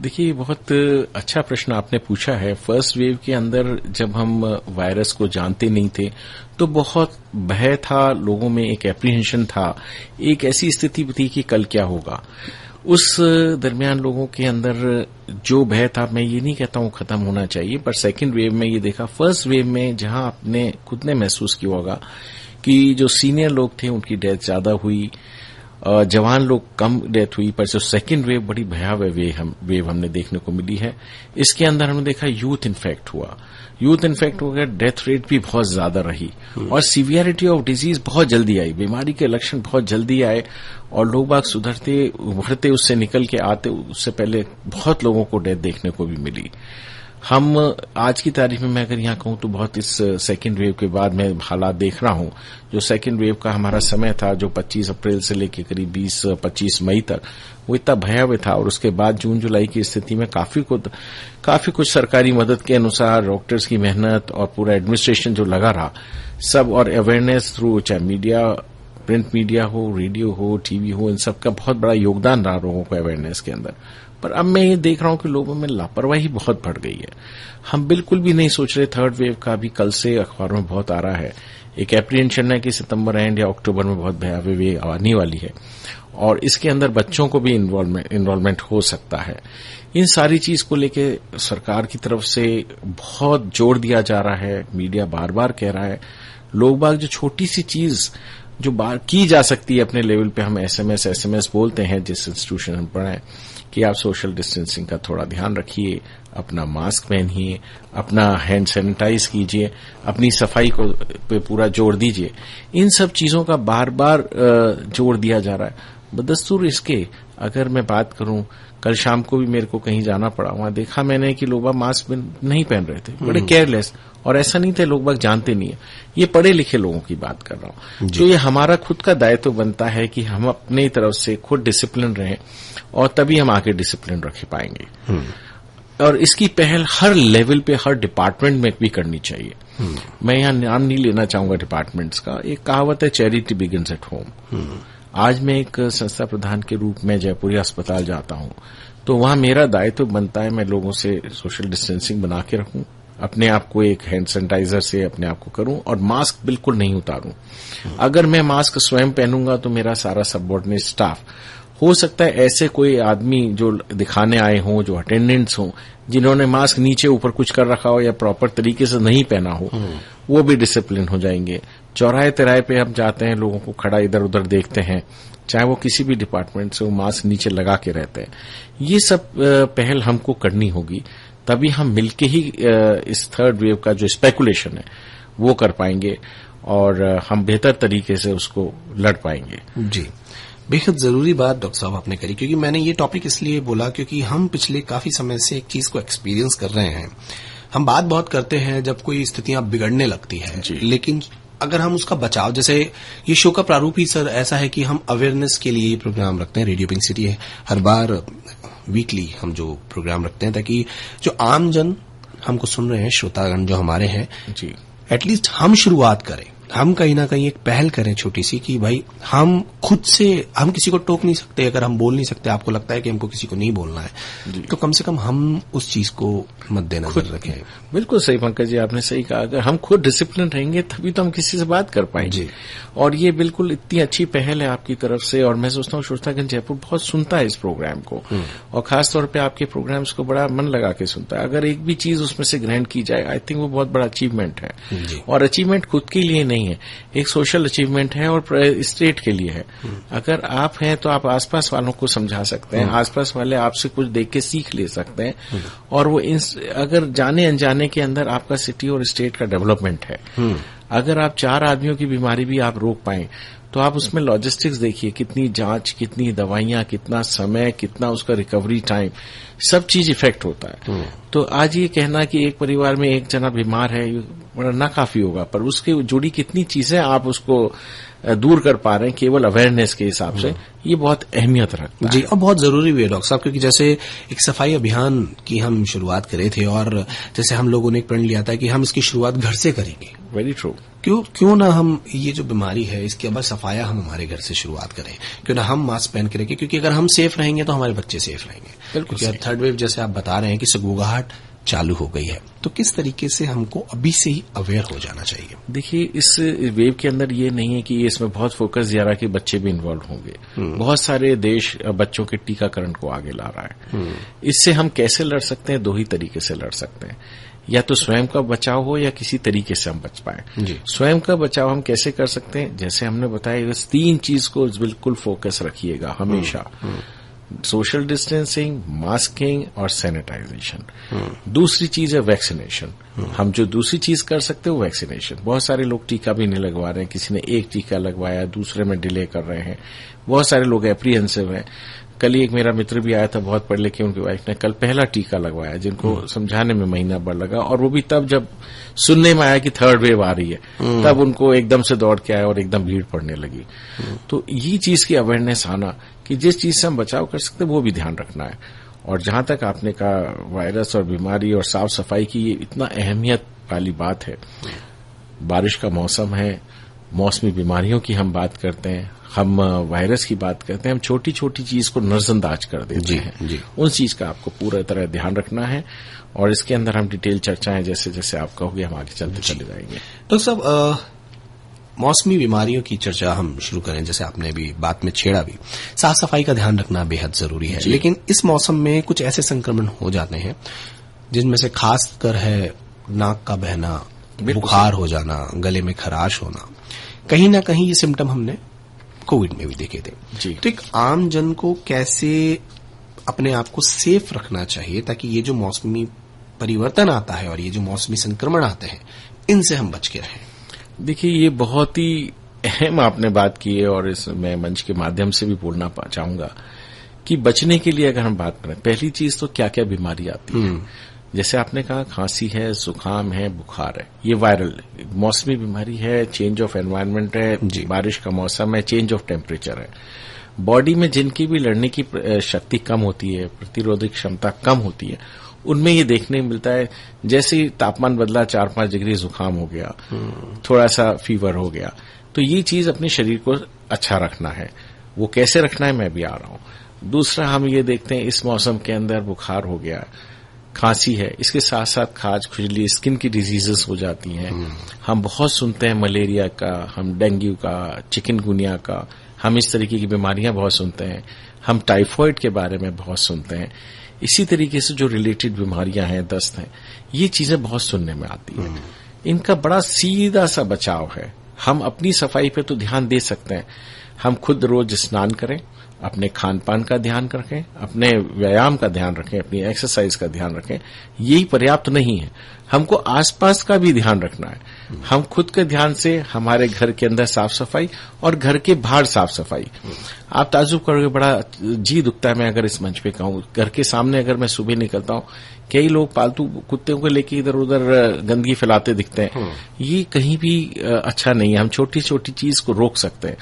देखिए, बहुत अच्छा प्रश्न आपने पूछा है। फर्स्ट वेव के अंदर जब हम वायरस को जानते नहीं थे तो बहुत भय था, लोगों में एक एप्रीहेंशन था, एक ऐसी स्थिति थी कि कल क्या होगा। उस दरमियान लोगों के अंदर जो भय था, मैं ये नहीं कहता हूं खत्म होना चाहिए, पर सेकंड वेव में ये देखा, फर्स्ट वेव में जहां आपने खुद ने महसूस किया होगा कि जो सीनियर लोग थे उनकी डेथ ज्यादा हुई, जवान लोग कम डेथ हुई, पर जो सेकंड वेव बड़ी भयावह वेव हमने देखने को मिली है। इसके अंदर हमने देखा यूथ इन्फेक्ट हुआ, हो गया, डेथ रेट भी बहुत ज्यादा रही और सीवियरिटी ऑफ डिजीज बहुत जल्दी आई, बीमारी के लक्षण बहुत जल्दी आए और लोग बाग सुधरते उभरते उससे निकल के आते, उससे पहले बहुत लोगों को डेथ देखने को भी मिली। हम आज की तारीख में मैं अगर यहां कहूं तो बहुत इस सेकेंड वेव के बाद मैं हालात देख रहा हूं। जो सेकेंड वेव का हमारा समय था, जो 25 अप्रैल से लेकर करीब 20-25 मई तक, वो इतना भयावह था और उसके बाद जून जुलाई की स्थिति में काफी कुछ सरकारी मदद के अनुसार, डॉक्टर्स की मेहनत और पूरा एडमिनिस्ट्रेशन जो लगा रहा सब, और अवेयरनेस थ्रू चाहे मीडिया, प्रिंट मीडिया हो, रेडियो हो, टीवी हो, इन सब का बहुत बड़ा योगदान रहा लोगों को अवेयरनेस के अंदर। पर अब मैं ये देख रहा हूं कि लोगों में लापरवाही बहुत बढ़ गई है। हम बिल्कुल भी नहीं सोच रहे थर्ड वेव का, भी कल से अखबारों में बहुत आ रहा है, एक एप्रीहेंशन है कि सितंबर एंड या अक्टूबर में बहुत भयावह वेव आने वाली है और इसके अंदर बच्चों को भी इन्वॉल्वमेंट हो सकता है। इन सारी चीज को लेके सरकार की तरफ से बहुत जोर दिया जा रहा है, मीडिया बार बार कह रहा है, लोग बाग जो छोटी सी चीज जो बार की जा सकती है अपने लेवल पे, हम एसएमएस बोलते हैं जिस इंस्टीट्यूशन में पढ़े कि आप सोशल डिस्टेंसिंग का थोड़ा ध्यान रखिए, अपना मास्क पहनिए, अपना हैंड सैनिटाइज कीजिए, अपनी सफाई को पे पूरा जोर दीजिए। इन सब चीजों का बार बार जोर दिया जा रहा है। बदस्तूर इसके अगर मैं बात करूं, कल शाम को भी मेरे को कहीं जाना पड़ा, वहां देखा मैंने कि लोग मास्क नहीं पहन रहे थे, बड़े केयरलेस, और ऐसा नहीं थे लोग जानते नहीं है, ये पढ़े लिखे लोगों की बात कर रहा हूं। तो ये हमारा खुद का दायित्व बनता है कि हम अपनी तरफ से खुद डिसिप्लिन रहें और तभी हम आगे डिसिप्लिन रख पाएंगे। और इसकी पहल हर लेवल पे, हर डिपार्टमेंट में भी करनी चाहिए। मैं यहां नाम नहीं लेना चाहूंगा डिपार्टमेंट्स का। एक कहावत है, चैरिटी बिगिंस एट होम। आज मैं एक संस्था प्रधान के रूप में जयपुरी अस्पताल जाता हूं तो वहां मेरा दायित्व बनता है मैं लोगों से सोशल डिस्टेंसिंग बना के रखूं, अपने आप को एक हैंड सैनिटाइजर से अपने आप को करूं और मास्क बिल्कुल नहीं उतारूं। अगर मैं मास्क स्वयं पहनूंगा तो मेरा सारा सबऑर्डिनेट स्टाफ, हो सकता है ऐसे कोई आदमी जो दिखाने आए हों, जो अटेंडेंट्स हों, जिन्होंने मास्क नीचे ऊपर कुछ कर रखा हो या प्रॉपर तरीके से नहीं पहना हो, वो भी डिसिप्लिन हो जाएंगे। चौराहे तिराहे पे हम जाते हैं, लोगों को खड़ा इधर उधर देखते हैं, चाहे वो किसी भी डिपार्टमेंट से, वो मास्क नीचे लगा के रहते हैं। ये सब पहल हमको करनी होगी, तभी हम मिलके ही इस थर्ड वेव का जो स्पेकुलेशन है वो कर पाएंगे और हम बेहतर तरीके से उसको लड़ पाएंगे। जी, बेहद जरूरी बात डॉक्टर साहब आपने करी, क्योंकि मैंने ये टॉपिक इसलिए बोला क्योंकि हम पिछले काफी समय से एक चीज को एक्सपीरियंस कर रहे हैं। हम बात बहुत करते हैं जब कोई स्थितियां बिगड़ने लगती है, लेकिन अगर हम उसका बचाव, जैसे ये शो का प्रारूप ही सर ऐसा है कि हम अवेयरनेस के लिए प्रोग्राम रखते हैं, रेडियो पिंक सिटी है, हर बार वीकली हम जो प्रोग्राम रखते हैं ताकि जो आम जन हमको सुन रहे हैं, श्रोतागण जो हमारे हैं, जी, एटलीस्ट हम शुरुआत करें, हम कहीं ना कहीं एक पहल करें छोटी सी कि भाई हम खुद से, हम किसी को टोक नहीं सकते, अगर हम बोल नहीं सकते, आपको लगता है कि हमको किसी को नहीं बोलना है तो कम से कम हम उस चीज को मद्देनजर रखें। बिल्कुल सही पंकज जी, आपने सही कहा, अगर हम खुद डिसिप्लिन रहेंगे तभी तो हम किसी से बात कर पाएंगे। और ये बिल्कुल इतनी अच्छी पहल है आपकी तरफ से और मैं सोचता हूँ श्रोतागण जयपुर बहुत सुनता है इस प्रोग्राम को और खासतौर पर आपके प्रोग्राम्स को बड़ा मन लगा के सुनता है। अगर एक भी चीज उसमें से ग्रहण की जाए, आई थिंक वो बहुत बड़ा अचीवमेंट है। और अचीवमेंट खुद के लिए नहीं है, एक सोशल अचीवमेंट है और स्टेट के लिए है। अगर आप हैं तो आप आसपास वालों को समझा सकते हैं, आसपास वाले आपसे कुछ देख के सीख ले सकते हैं और वो अगर जाने अनजाने के अंदर आपका सिटी और स्टेट का डेवलपमेंट है। अगर आप 4 आदमियों की बीमारी भी आप रोक पाएं तो आप उसमें लॉजिस्टिक्स देखिए, कितनी जांच, कितनी दवाइयां, कितना समय, कितना उसका रिकवरी टाइम, सब चीज इफेक्ट होता है। तो आज ये कहना कि एक परिवार में एक जना बीमार है बड़ा ना काफी होगा, पर उसके जुड़ी कितनी चीजें आप उसको दूर कर पा रहे हैं केवल अवेयरनेस के हिसाब से, ये बहुत अहमियत रखता है। जी, और बहुत जरूरी भी है डॉक्टर साहब, क्योंकि जैसे एक सफाई अभियान की हम शुरुआत करे थे और जैसे हम लोगों ने एक प्रण लिया था कि हम इसकी शुरुआत घर से करेंगे। Very true. क्यों ना हम ये जो बीमारी है इसकी अब सफाया हम हमारे घर से शुरुआत करें, क्यों ना हम मास्क पहन के रखें, क्योंकि अगर हम सेफ रहेंगे तो हमारे बच्चे सेफ रहेंगे। क्योंकि थर्ड वेव जैसे आप बता रहे हैं कि सगुगाहट चालू हो गई है, तो किस तरीके से हमको अभी से ही अवेयर हो जाना चाहिए? देखिए, इस वेव के अंदर ये नहीं है कि इसमें बहुत फोकस दिया रहा है कि बच्चे भी इन्वॉल्व होंगे। बहुत सारे देश बच्चों के टीकाकरण को आगे ला रहा है। इससे हम कैसे लड़ सकते हैं? दो ही तरीके से लड़ सकते हैं, या तो स्वयं का बचाव हो या किसी तरीके से हम बच पाए। स्वयं का बचाव हम कैसे कर सकते हैं? जैसे हमने बताया, इस 3 चीज को बिल्कुल फोकस रखिएगा हमेशा। सोशल डिस्टेंसिंग, मास्किंग और सैनिटाइजेशन। दूसरी चीज है वैक्सीनेशन। हम जो दूसरी चीज कर सकते हैं वो वैक्सीनेशन। बहुत सारे लोग टीका भी नहीं लगवा रहे हैं, किसी ने एक टीका लगवाया, दूसरे में डिले कर रहे हैं। बहुत सारे लोग एप्रीहेंसिव हैं। कल ही एक मेरा मित्र भी आया था, बहुत पढ़ लिखे, उनकी वाइफ ने कल पहला टीका लगवाया, जिनको समझाने में महीना भर लगा, और वो भी तब जब सुनने में आया कि थर्ड वेव आ रही है, तब उनको एकदम से दौड़ के आया और एकदम भीड़ पड़ने लगी। तो ये चीज की अवेयरनेस आना कि जिस चीज से हम बचाव कर सकते हैं वो भी ध्यान रखना है। और जहां तक आपने कहा वायरस और बीमारी और साफ सफाई की, ये इतना अहमियत वाली बात है। बारिश का मौसम है, मौसमी बीमारियों की हम बात करते हैं, हम वायरस की बात करते हैं, हम छोटी छोटी चीज को नजरअंदाज कर देते हैं। उन चीज का आपको पूरा तरह ध्यान रखना है, और इसके अंदर हम डिटेल चर्चाएं जैसे जैसे आप कहोगे हम आगे चलते चले जाएंगे। तो साहब, मौसमी बीमारियों की चर्चा हम शुरू करें, जैसे आपने भी बात में छेड़ा भी, साफ सफाई का ध्यान रखना बेहद जरूरी है। लेकिन इस मौसम में कुछ ऐसे संक्रमण हो जाते हैं जिनमें से खासकर है नाक का बहना, बुखार हो जाना, गले में खराश होना। कहीं ना कहीं ये सिम्टम हमने कोविड में भी देखे थे। तो एक आम जन को कैसे अपने आप को सेफ रखना चाहिए ताकि ये जो मौसमी परिवर्तन आता है और ये जो मौसमी संक्रमण आते हैं, इनसे हम बच के रहें? देखिए, ये बहुत ही अहम आपने बात की है, और इस मैं मंच के माध्यम से भी बोलना चाहूंगा कि बचने के लिए अगर हम बात करें, पहली चीज तो क्या क्या बीमारी आती है। जैसे आपने कहा, खांसी है, जुकाम है, बुखार है, ये वायरल मौसमी बीमारी है, चेंज ऑफ एनवायरनमेंट है, बारिश का मौसम है, चेंज ऑफ टेम्परेचर है। बॉडी में जिनकी भी लड़ने की शक्ति कम होती है, प्रतिरोधक क्षमता कम होती है, उनमें ये देखने मिलता है जैसे ही तापमान बदला 4-5 डिग्री जुकाम हो गया, थोड़ा सा फीवर हो गया। तो ये चीज अपने शरीर को अच्छा रखना है। वो कैसे रखना है मैं भी आ रहा हूं। दूसरा, हम ये देखते हैं इस मौसम के अंदर बुखार हो गया, खांसी है, इसके साथ साथ खाज, खुजली, स्किन की डिजीजेस हो जाती हैं। हम बहुत सुनते हैं मलेरिया का, हम डेंगू का, चिकनगुनिया का, हम इस तरीके की बीमारियां बहुत सुनते हैं। हम टाइफॉइड के बारे में बहुत सुनते हैं। इसी तरीके से जो रिलेटेड बीमारियां हैं, दस्त हैं, ये चीजें बहुत सुनने में आती हैं। इनका बड़ा सीधा सा बचाव है। हम अपनी सफाई पे तो ध्यान दे सकते हैं। हम खुद रोज स्नान करें, अपने खान पान का ध्यान रखें, अपने व्यायाम का ध्यान रखें, अपनी एक्सरसाइज का ध्यान रखें। यही पर्याप्त नहीं है, हमको आसपास का भी ध्यान रखना है। हम खुद के ध्यान से हमारे घर के अंदर साफ सफाई और घर के बाहर साफ सफाई। आप ताज्जुब करोगे, बड़ा जी दुखता है मैं अगर इस मंच पे कहूं। घर के सामने अगर मैं सुबह निकलता हूं, कई लोग पालतू कुत्ते को लेके इधर उधर गंदगी फैलाते दिखते हैं। ये कहीं भी अच्छा नहीं है। हम छोटी छोटी चीज को रोक सकते हैं,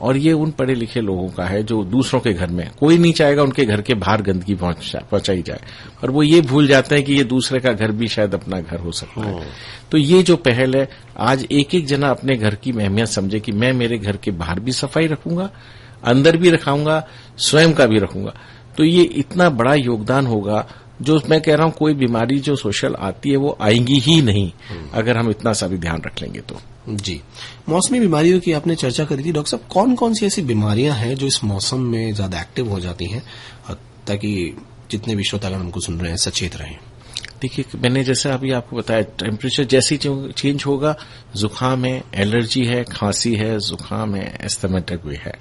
और ये उन पढ़े लिखे लोगों का है जो दूसरों के घर में, कोई नहीं चाहेगा उनके घर के बाहर गंदगी पहुंचाई जाए, और वो ये भूल जाते हैं कि ये दूसरे का घर भी शायद अपना घर हो सकता है। तो ये जो पहल है, आज एक एक जना अपने घर की अहमियत समझे कि मैं मेरे घर के बाहर भी सफाई रखूंगा, अंदर भी रखाऊंगा, स्वयं का भी रखूंगा। तो ये इतना बड़ा योगदान होगा, जो मैं कह रहा हूं कोई बीमारी जो सोशल आती है वो आएंगी ही नहीं अगर हम इतना सा भी ध्यान रख लेंगे तो। जी, मौसमी बीमारियों की आपने चर्चा करी थी। डॉक्टर साहब, कौन कौन सी ऐसी बीमारियां हैं जो इस मौसम में ज्यादा एक्टिव हो जाती हैं, ताकि जितने भी श्रोतागण हमको सुन रहे हैं सचेत रहें? देखिए, मैंने जैसे अभी आपको बताया, टेम्परेचर जैसे ही चेंज होगा, जुकाम है, एलर्जी है, खांसी है, जुकाम है, एस्थमेटिक भी है।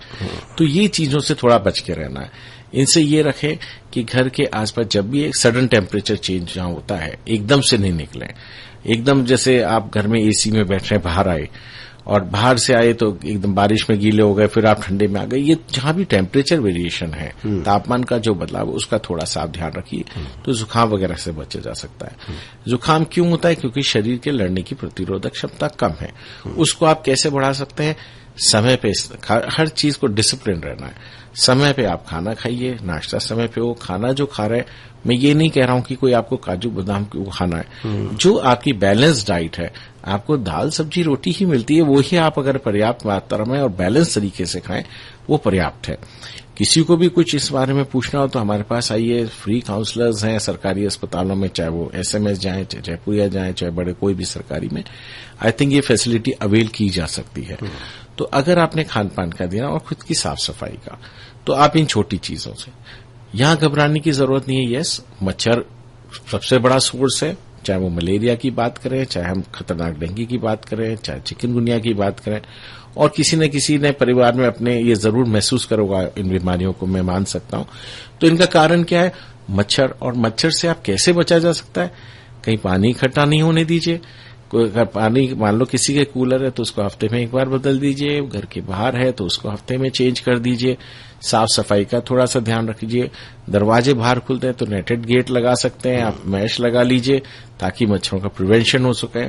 तो ये चीजों से थोड़ा बच के रहना है। इनसे ये रखें कि घर के आसपास जब भी एक सडन टेम्परेचर चेंज जहां होता है, एकदम से नहीं निकलें। एकदम जैसे आप घर में एसी में बैठ रहे हैं, बाहर आए और बाहर से आए तो एकदम बारिश में गीले हो गए, फिर आप ठंडे में आ गए। ये जहां भी टेम्परेचर वेरिएशन है, तापमान का जो बदलाव, उसका थोड़ा सा आप ध्यान रखिए, तो जुकाम वगैरह से बचा जा सकता है। जुकाम क्यों होता है? क्योंकि शरीर के लड़ने की प्रतिरोधक क्षमता कम है। उसको आप कैसे बढ़ा सकते हैं? समय पे हर चीज को डिसिप्लिन रहना है। समय पे आप खाना खाइए, नाश्ता समय पे हो, खाना जो खा रहे हैं मैं ये नहीं कह रहा हूं कि कोई आपको काजू बादाम को खाना है। जो आपकी बैलेंस डाइट है, आपको दाल सब्जी रोटी ही मिलती है, वो ही आप अगर पर्याप्त मात्रा में और बैलेंस तरीके से खाएं, वो पर्याप्त है। किसी को भी कुछ इस बारे में पूछना हो तो हमारे पास आइए, फ्री काउंसलर्स हैं सरकारी अस्पतालों में, चाहे वो एसएमएस जाएं, चाहे जयपुरिया जाएं, चाहे बड़े कोई भी सरकारी में। आई थिंक ये फैसिलिटी अवेल की जा सकती है। तो अगर आपने खान पान का दिया और खुद की साफ सफाई का, तो आप इन छोटी चीजों से यहां घबराने की जरूरत नहीं है। यस, मच्छर सबसे बड़ा सोर्स है, चाहे वो मलेरिया की बात करें, चाहे हम खतरनाक डेंगू की बात करें, चाहे चिकनगुनिया की बात करें। और किसी न किसी ने परिवार में अपने ये जरूर महसूस करोगा इन बीमारियों को, मैं मान सकता हूं। तो इनका कारण क्या है? मच्छर। और मच्छर से आप कैसे बचा जा सकता है? कहीं पानी इकट्ठा नहीं होने दीजिए। अगर पानी मान लो किसी के कूलर है तो उसको हफ्ते में एक बार बदल दीजिए, घर के बाहर है तो उसको हफ्ते में चेंज कर दीजिए। साफ सफाई का थोड़ा सा ध्यान रखिए। दरवाजे बाहर खुलते हैं तो नेटेड गेट लगा सकते हैं, आप मैश लगा लीजिए ताकि मच्छरों का प्रिवेंशन हो सके।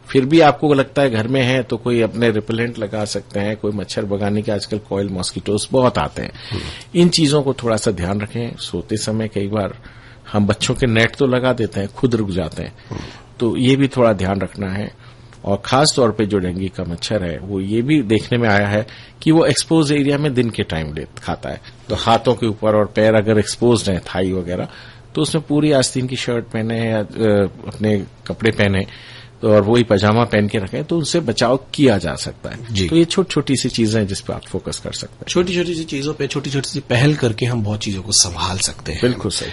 फिर भी आपको लगता है घर में है तो कोई अपने रिपेलेंट लगा सकते हैं, कोई मच्छर भगाने के आजकल कॉइल मॉस्किटोज बहुत आते हैं। इन चीजों को थोड़ा सा ध्यान रखें। सोते समय कई बार हम बच्चों के नेट तो लगा देते हैं, खुद रुक जाते हैं, तो ये भी थोड़ा ध्यान रखना है। और खास तौर पे जो डेंगू का मच्छर है वो ये भी देखने में आया है कि वो एक्सपोज एरिया में दिन के टाइम खाता है। तो हाथों के ऊपर और पैर अगर एक्सपोज हैं, थाई वगैरह, तो उसमें पूरी आस्तीन की शर्ट पहने या अपने कपड़े पहने तो और वही पजामा पहन के रखें, तो उनसे बचाव किया जा सकता है। तो ये छोटी छोटी सी चीजें हैं जिस पर आप फोकस कर सकते हैं। छोटी छोटी सी चीजों पे छोटी छोटी सी पहल करके हम बहुत चीजों को संभाल सकते हैं। बिल्कुल सही।